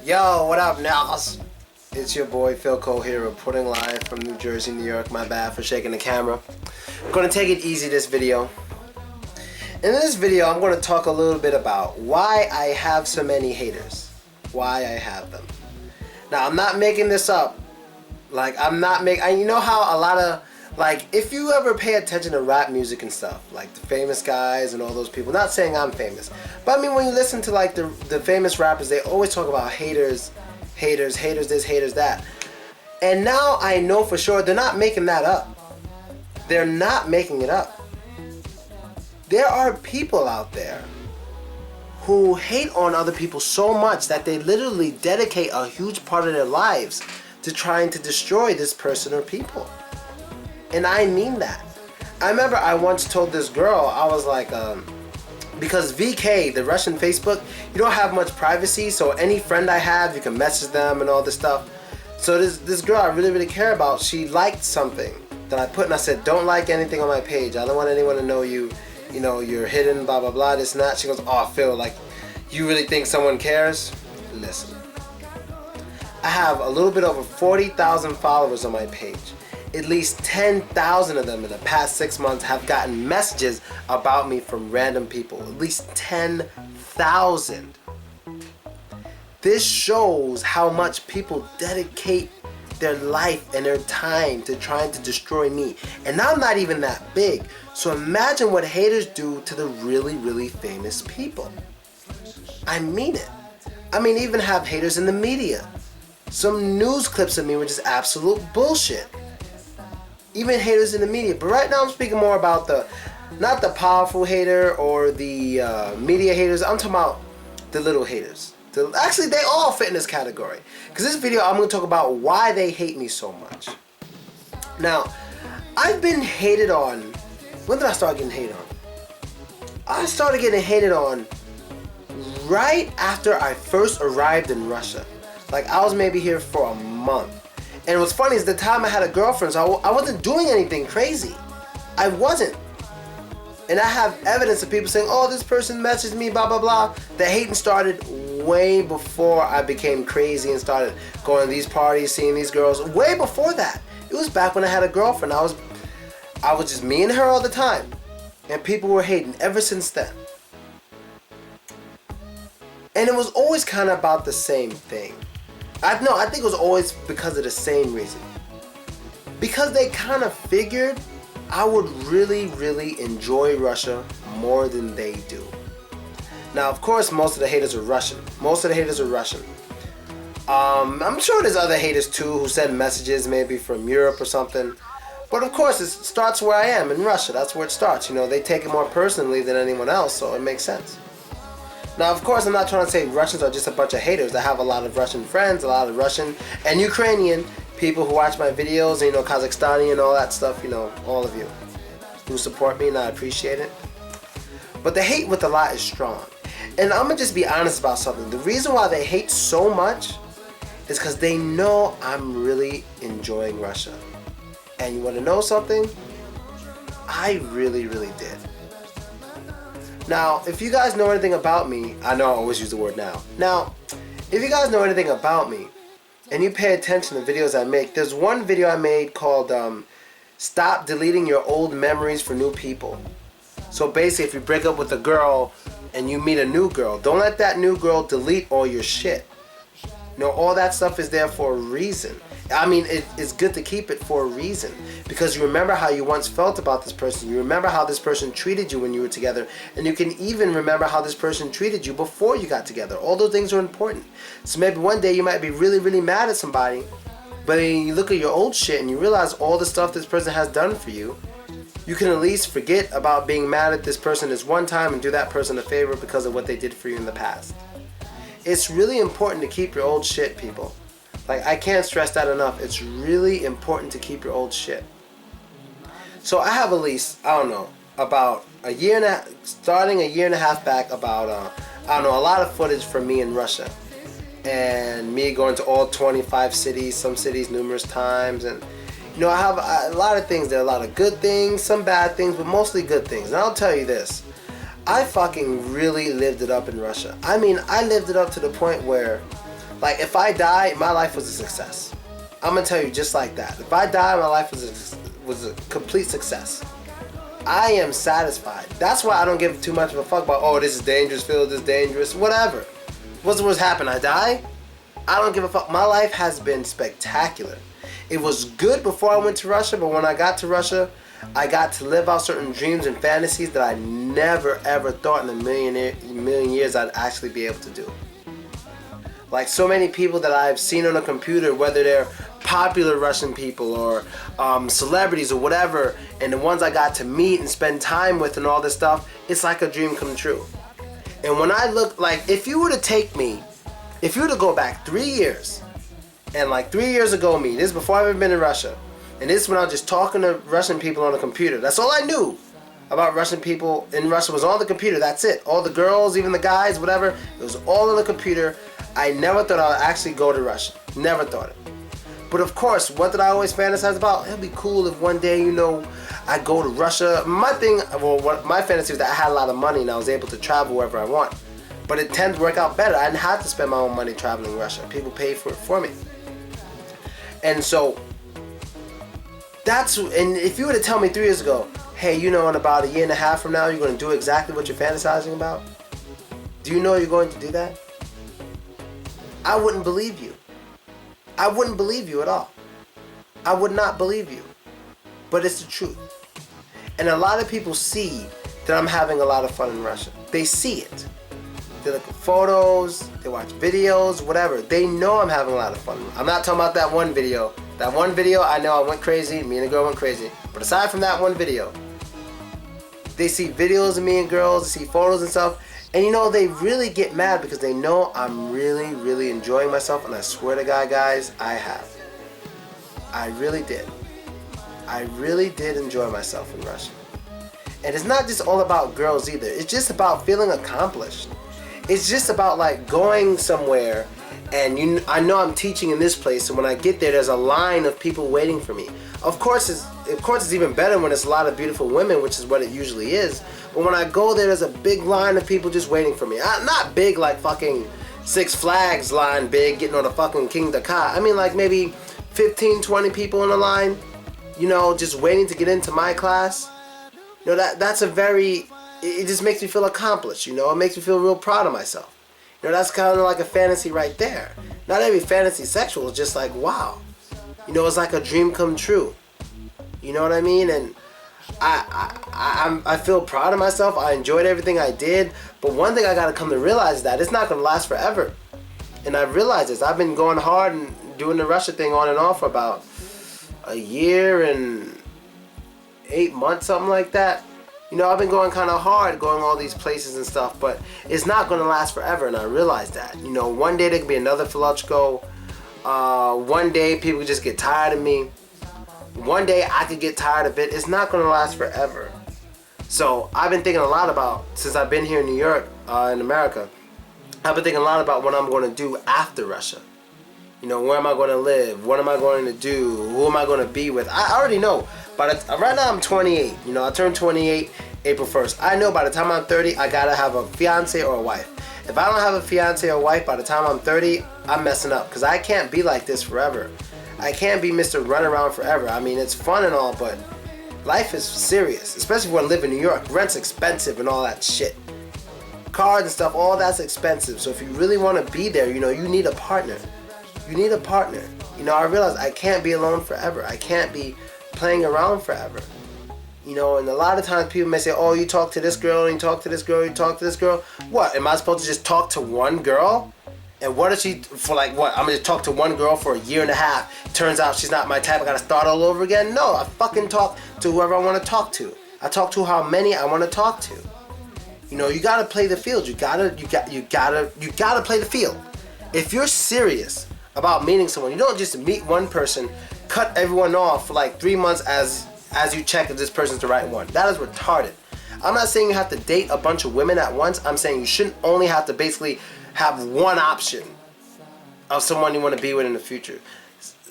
Yo, what up, Nas? It's your boy Phil Cole here, reporting live from New Jersey, New York. My bad for shaking the camera. I'm gonna take it easy this video. In this video, I'm gonna talk a little bit about why I have so many haters. Why I have them. Now, I'm not making this up. Like, you know how a lot of, like, if you ever pay attention to rap music and stuff, like the famous guys and all those people, not saying I'm famous, but I mean, when you listen to like the famous rappers, they always talk about haters this, haters that. And now I know for sure they're not making that up. They're not making it up. There are people out there who hate on other people so much that they literally dedicate a huge part of their lives to trying to destroy this person or people. And I mean that. I remember I once told this girl, I was like, because VK, the Russian Facebook, you don't have much privacy, so any friend I have, you can message them and all this stuff. So this girl I really care about, she liked something that I put, and I said, don't like anything on my page. I don't want anyone to know you know, you're hidden, blah, blah, blah, this and that. She goes, oh, Phil, like, you really think someone cares? Listen. I have a little bit over 40,000 followers on my page. At least 10,000 of them in the past 6 months have gotten messages about me from random people. At least 10,000. This shows how much people dedicate their life and their time to trying to destroy me. And I'm not even that big. So imagine what haters do to the really famous people. I mean it. I mean, even have haters in the media. Some news clips of me were just absolute bullshit. Even haters in the media. But right now I'm speaking more about not the powerful hater or the media haters. I'm talking about the little haters. Actually, they all fit in this category. Because this video, I'm going to talk about why they hate me so much. Now, I've been hated on. When did I start getting hated on? I started getting hated on right after I first arrived in Russia. Like, I was maybe here for a month. And what's funny is the time I had a girlfriend, so I wasn't doing anything crazy. I wasn't. And I have evidence of people saying, oh, this person messaged me, blah, blah, blah. The hating started way before I became crazy and started going to these parties, seeing these girls. Way before that. It was back when I had a girlfriend. I was just me and her all the time. And people were hating ever since then. And it was always kind of about the same thing. I think it was always because of the same reason. Because they kind of figured I would really enjoy Russia more than they do. Now, of course, most of the haters are Russian. I'm sure there's other haters too who send messages maybe from Europe or something. But of course, it starts where I am, in Russia. That's where it starts. You know, they take it more personally than anyone else, so it makes sense. Now, of course, I'm not trying to say Russians are just a bunch of haters. I have a lot of Russian friends, a lot of Russian and Ukrainian people who watch my videos, you know, Kazakhstani and all that stuff, you know, all of you who support me, and I appreciate it. But the hate with a lot is strong. And I'm going to just be honest about something. The reason why they hate so much is because they know I'm really enjoying Russia. And you want to know something? I really did. Now, if you guys know anything about me, I know I always use the word now. Now, if you guys know anything about me, and you pay attention to videos I make, there's one video I made called Stop Deleting Your Old Memories for New People. So basically, if you break up with a girl and you meet a new girl, don't let that new girl delete all your shit. You know, all that stuff is there for a reason. I mean, it's good to keep it for a reason, because you remember how you once felt about this person. You remember how this person treated you when you were together, and you can even remember how this person treated you before you got together. All those things are important. So maybe one day you might be really mad at somebody, but then you look at your old shit and you realize all the stuff this person has done for you. You can at least forget about being mad at this person this one time and do that person a favor because of what they did for you in the past. It's really important to keep your old shit, people. Like, I can't stress that enough. It's really important to keep your old shit. So I have at least, I don't know, about starting a year and a half back, about, I don't know, a lot of footage from me in Russia. And me going to all 25 cities, some cities numerous times. And, you know, I have a lot of things. There are a lot of good things, some bad things, but mostly good things. And I'll tell you this. I fucking really lived it up in Russia. I mean, I lived it up to the point where Like, if I die, my life was a success. I'm gonna tell you just like that. If I die, my life was a complete success. I am satisfied. That's why I don't give too much of a fuck about, oh, this is dangerous, Phil, this is dangerous, whatever. What's happened? I die? I don't give a fuck. My life has been spectacular. It was good before I went to Russia, but when I got to Russia, I got to live out certain dreams and fantasies that I never ever thought in a million years I'd actually be able to do. Like so many people that I've seen on a computer, whether they're popular Russian people or celebrities or whatever, and the ones I got to meet and spend time with and all this stuff, it's like a dream come true. And when I look, like, if you were to go back 3 years, and like 3 years ago me, this is before I've ever been in Russia, and this is when I was just talking to Russian people on the computer. That's all I knew about Russian people in Russia was on the computer. That's it. All the girls, even the guys, whatever, it was all on the computer. I never thought I would actually go to Russia. Never thought it. But of course, what did I always fantasize about? It'd be cool if one day, I go to Russia. My fantasy was that I had a lot of money and I was able to travel wherever I want. But it tends to work out better. I didn't have to spend my own money traveling Russia. People paid for it for me. And so, and if you were to tell me 3 years ago, hey, in about a year and a half from now, you're going to do exactly what you're fantasizing about? Do you know you're going to do that? I wouldn't believe you. I wouldn't believe you at all. I would not believe you. But it's the truth. And a lot of people see that I'm having a lot of fun in Russia. They see it. They look at photos, they watch videos, whatever. They know I'm having a lot of fun. I'm not talking about that one video. That one video, I know I went crazy. Me and the girl went crazy. But aside from that one video, they see videos of me and girls, they see photos and stuff. And they really get mad because they know I'm really, really enjoying myself. And I swear to God, guys, I have. I really did. I really did enjoy myself in Russia. And it's not just all about girls either. It's just about feeling accomplished. It's just about like going somewhere and I know I'm teaching in this place, and when I get there, there's a line of people waiting for me. Of course it's even better when it's a lot of beautiful women, which is what it usually is. But when I go there, there's a big line of people just waiting for me. Not big like fucking Six Flags line big, getting on the fucking King Dakar. I mean like maybe 15, 20 people in a line, just waiting to get into my class. That's it just makes me feel accomplished, it makes me feel real proud of myself. That's kind of like a fantasy right there. Not every fantasy sexual is just like, wow. It's like a dream come true. You know what I mean? And I feel proud of myself. I enjoyed everything I did. But one thing I got to come to realize is that it's not going to last forever. And I've realized this. I've been going hard and doing the Russia thing on and off for about a year and 8 months, something like that. I've been going kind of hard, going all these places and stuff, but it's not going to last forever, and I realize that. One day there could be another Filochko. One day people just get tired of me. One day I could get tired of it. It's not going to last forever. So I've been thinking a lot about, since I've been here in New York, in America, I've been thinking a lot about what I'm going to do after Russia. Where am I going to live? What am I going to do? Who am I going to be with? I already know. But right now I'm 28. I turned 28 April 1st. I know by the time I'm 30, I gotta have a fiance or a wife. If I don't have a fiance or wife by the time I'm 30, I'm messing up. Because I can't be like this forever. I can't be Mr. Run Around forever. I mean, it's fun and all, but life is serious. Especially when I live in New York. Rent's expensive and all that shit. Cars and stuff, all that's expensive. So if you really want to be there, you need a partner. You need a partner. I realize I can't be alone forever. I can't be playing around forever. And a lot of times people may say, oh, you talk to this girl, and you talk to this girl, you talk to this girl. What, am I supposed to just talk to one girl? And what is she, for like what? I'm going to talk to one girl for a year and a half. Turns out she's not my type, I got to start all over again? No, I fucking talk to whoever I want to talk to. I talk to how many I want to talk to. You got to play the field. You got to play the field. If you're serious about meeting someone, you don't just meet one person, cut everyone off for like 3 months as you check if this person's the right one. That is retarded. I'm not saying you have to date a bunch of women at once. I'm saying you shouldn't only have to basically have one option of someone you want to be with in the future.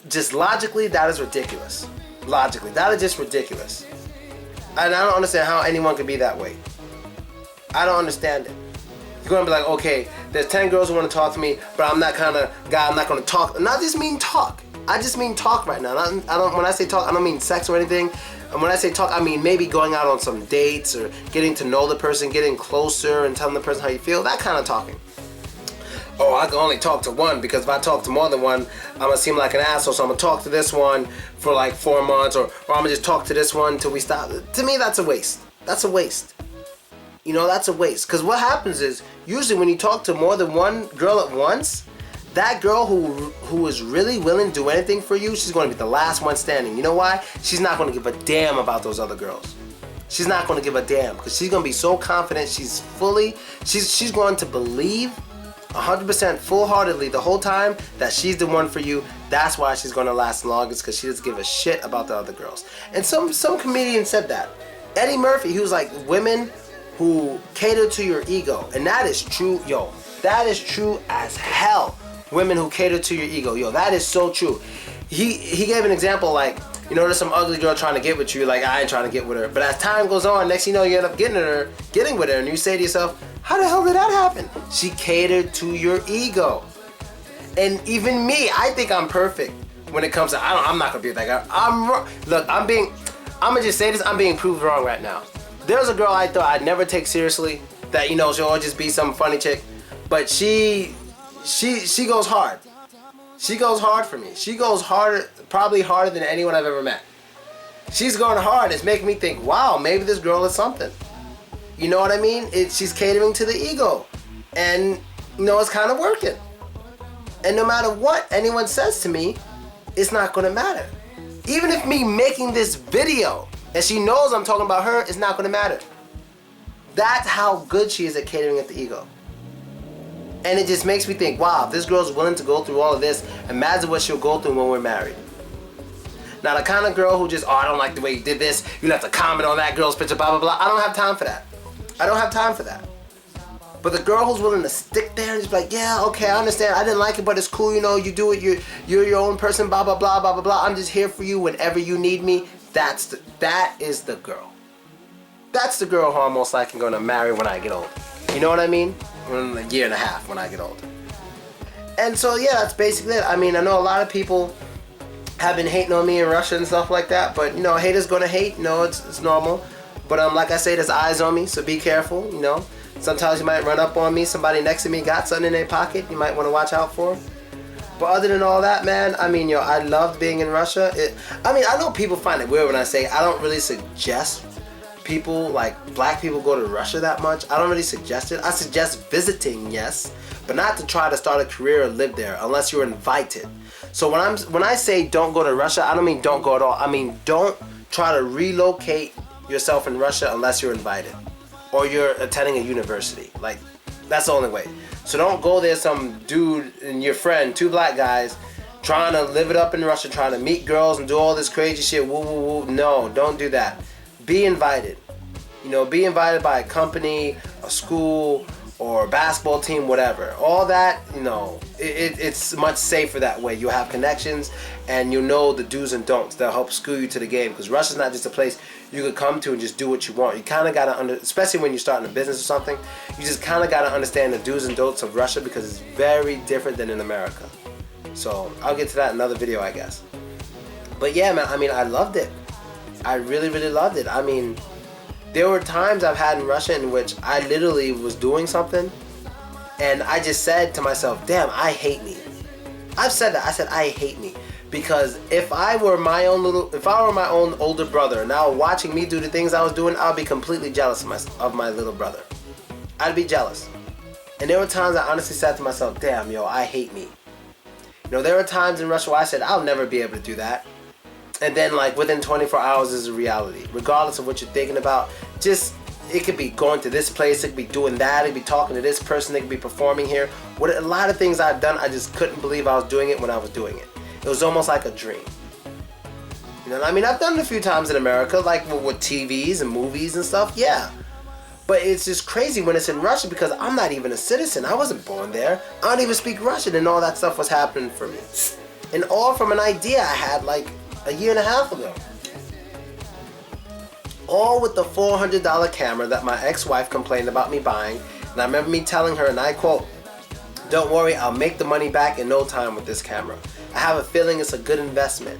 Just logically, that is ridiculous. Logically, that is just ridiculous. And I don't understand how anyone could be that way. I don't understand it. You're going to be like, okay, there's 10 girls who want to talk to me, but I'm that kind of guy. I'm not going to talk. Not just mean talk. I just mean talk right now. I don't. When I say talk, I don't mean sex or anything. And when I say talk, I mean maybe going out on some dates or getting to know the person, getting closer and telling the person how you feel. That kind of talking. Oh, I can only talk to one because if I talk to more than one, I'm going to seem like an asshole. So I'm going to talk to this one for like 4 months or I'm going to just talk to this one until we stop. To me, that's a waste. That's a waste. You know, that's a waste. Because what happens is, usually when you talk to more than one girl at once, that girl who is really willing to do anything for you, she's going to be the last one standing. You know why? She's not going to give a damn about those other girls. She's not going to give a damn because she's going to be so confident. She's going to believe 100% full-heartedly the whole time that she's the one for you. That's why she's going to last the longest, because she doesn't give a shit about the other girls. And some comedian said that. Eddie Murphy, he was like, women who cater to your ego. And that is true, yo. That is true as hell. Women who cater to your ego. Yo, that is so true. He gave an example like, you know, there's some ugly girl trying to get with you, like, I ain't trying to get with her. But as time goes on, next thing you know, you end up getting with her, and you say to yourself, how the hell did that happen? She catered to your ego. And even me, I think I'm perfect when it comes to, I'm not gonna be that guy. Look, I'm gonna just say this, I'm being proved wrong right now. There's a girl I thought I'd never take seriously, that, you know, she'll always just be some funny chick, but she goes hard. She goes hard for me. She goes harder, probably harder than anyone I've ever met. She's going hard. It's making me think, wow, maybe this girl is something. You know what I mean? She's catering to the ego. And, you know, it's kind of working. And no matter what anyone says to me, it's not going to matter. Even if me making this video, and she knows I'm talking about her, it's not going to matter. That's how good she is at catering at the ego. And it just makes me think, wow, if this girl's willing to go through all of this, imagine what she'll go through when we're married. Now, the kind of girl who just, oh, I don't like the way you did this, you left a comment on that girl's picture, blah, blah, blah. I don't have time for that. I don't have time for that. But the girl who's willing to stick there and just be like, yeah, okay, I understand, I didn't like it, but it's cool, you know, you do it, you're your own person, blah, blah, blah, blah, blah, blah. I'm just here for you whenever you need me. That is the girl. That's the girl who I'm most likely going to marry when I get older. You know what I mean? In a year and a half when I get older. And so yeah, that's basically it. I mean, I know a lot of people have been hating on me in Russia and stuff like that, but you know, haters gonna hate. You know, it's normal. But like I say, there's eyes on me, so be careful. You know, sometimes you might run up on me. Somebody next to me got something in their pocket. You might want to watch out for. But other than all that, man, I mean, yo, I loved being in Russia. I mean, I know people find it weird when I say I don't really suggest people, like black people, go to Russia that much. I don't really suggest it. I suggest visiting, yes, but not to try to start a career or live there unless you're invited. So when I say don't go to Russia, I don't mean don't go at all. I mean don't try to relocate yourself in Russia unless you're invited or you're attending a university. Like, that's the only way. So don't go there, some dude and your friend, 2 black guys, trying to live it up in Russia, trying to meet girls and do all this crazy shit. Woo, woo, woo. No, don't do that. Be invited. You know, be invited by a company, a school, or a basketball team, whatever. All that, you know, it's much safer that way. You'll have connections, and you'll know the do's and don'ts that'll help school you to the game. Because Russia's not just a place you could come to and just do what you want. You kind of got to, especially when you're starting a business or something, you just kind of got to understand the do's and don'ts of Russia, because it's very different than in America. So I'll get to that in another video, I guess. But yeah, man, I mean, I loved it. I really, really loved it. I mean, there were times I've had in Russia in which I literally was doing something and I just said to myself, damn, I hate me. I've said that. I said, I hate me. Because if I were my own older brother, now watching me do the things I was doing, I'd be completely jealous of my little brother. I'd be jealous. And there were times I honestly said to myself, damn, yo, I hate me. You know, there were times in Russia where I said, I'll never be able to do that. And then, like, within 24 hours is a reality. Regardless of what you're thinking about, just, it could be going to this place, it could be doing that, it could be talking to this person, it could be performing here. A lot of things I've done, I just couldn't believe I was doing it when I was doing it. It was almost like a dream. You know, I mean, I've done it a few times in America, like with TVs and movies and stuff, yeah. But it's just crazy when it's in Russia, because I'm not even a citizen. I wasn't born there. I don't even speak Russian, and all that stuff was happening for me. And all from an idea I had, like, a year and a half ago. All with the $400 camera that my ex-wife complained about me buying. And I remember me telling her, and I quote, Don't worry, I'll make the money back in no time with this camera. I have a feeling it's a good investment.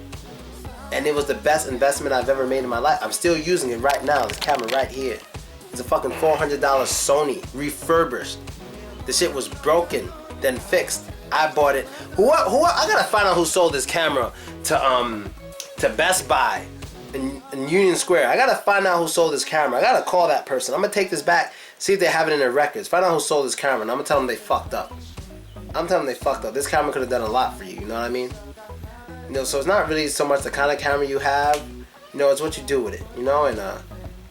And it was the best investment I've ever made in my life. I'm still using it right now, this camera right here. It's a fucking $400 Sony, refurbished. The shit was broken, then fixed. I bought it. I gotta find out who sold this camera to Best Buy in Union Square. I gotta find out who sold this camera. I gotta call that person. I'm gonna take this back, see if they have it in their records. Find out who sold this camera, and I'm gonna tell them they fucked up. I'm telling them they fucked up. This camera could have done a lot for you, you know what I mean? You know, so it's not really so much the kind of camera you have, you know, it's what you do with it, you know, and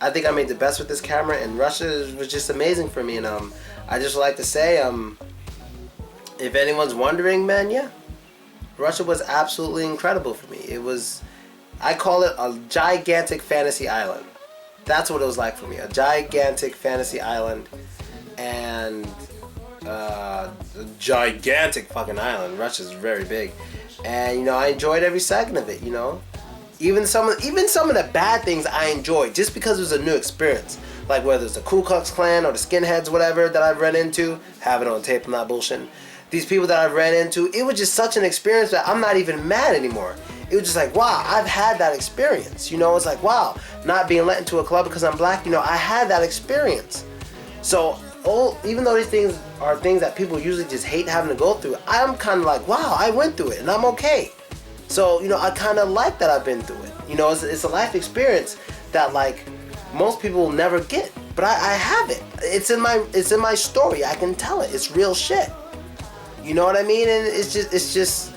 I think I made the best with this camera, and Russia was just amazing for me, and I just like to say, if anyone's wondering, man, yeah, Russia was absolutely incredible for me. It was, I call it a gigantic fantasy island. That's what it was like for me, a gigantic fantasy island, and a gigantic fucking island. Russia's very big, and you know, I enjoyed every second of it, you know. Even some of the bad things I enjoyed just because it was a new experience. Like whether it's the Ku Klux Klan or the skinheads, whatever, that I've run into. Have it on tape, I'm not bullshitting. These people that I've ran into, it was just such an experience that I'm not even mad anymore. It was just like, wow, I've had that experience. You know, it's like, wow, not being let into a club because I'm black, you know, I had that experience. So, even though these things are things that people usually just hate having to go through, I'm kind of like, wow, I went through it and I'm okay. So, you know, I kind of like that I've been through it. You know, it's a life experience that, like, most people will never get. But I have it. It's in my story. I can tell it. It's real shit. You know what I mean? And it's just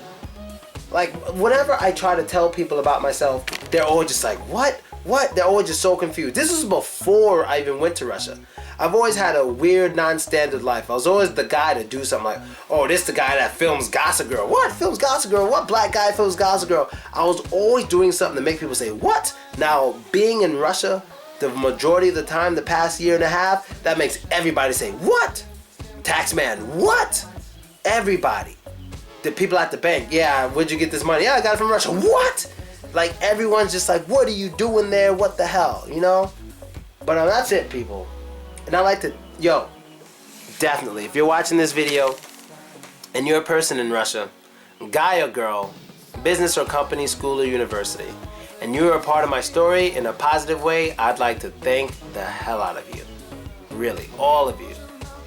like, whenever I try to tell people about myself, they're all just like, what? What? They're always just so confused. This was before I even went to Russia. I've always had a weird, non-standard life. I was always the guy to do something like, oh, this the guy that films Gossip Girl. What? Films Gossip Girl? What black guy films Gossip Girl? I was always doing something to make people say, what? Now, being in Russia, the majority of the time, the past year and a half, that makes everybody say, what? Taxman, what? Everybody. The people at the bank, yeah, where'd you get this money? Yeah, I got it from Russia. What? Like, everyone's just like, what are you doing there? What the hell? You know? But that's it, people. And I like to, yo, definitely, if you're watching this video and you're a person in Russia, guy or girl, business or company, school or university, and you're a part of my story in a positive way, I'd like to thank the hell out of you. Really, all of you.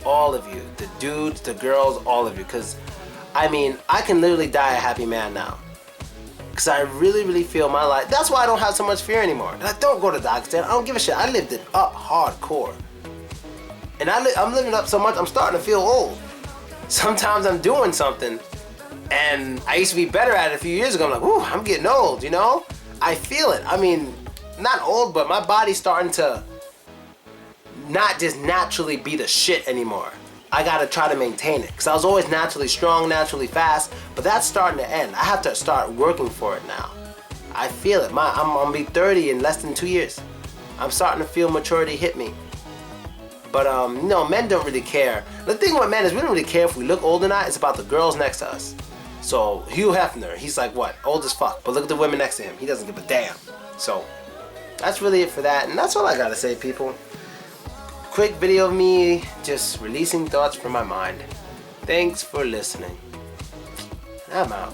All of you. The dudes, the girls, all of you. Because, I mean, I can literally die a happy man now. Because I really, really feel my life. That's why I don't have so much fear anymore. Like, don't go to Dagestan. I don't give a shit. I lived it up hardcore. And I'm living up so much, I'm starting to feel old. Sometimes I'm doing something, and I used to be better at it a few years ago. I'm like, ooh, I'm getting old, you know? I feel it. I mean, not old, but my body's starting to not just naturally be the shit anymore. I gotta try to maintain it. Because I was always naturally strong, naturally fast, but that's starting to end. I have to start working for it now. I feel it. I'm gonna be 30 in less than 2 years. I'm starting to feel maturity hit me. But, you know, men don't really care. The thing with men is we don't really care if we look old or not. It's about the girls next to us. So, Hugh Hefner, he's like, what? Old as fuck. But look at the women next to him. He doesn't give a damn. So, that's really it for that. And that's all I gotta say, people. Quick video of me just releasing thoughts from my mind. Thanks for listening. I'm out.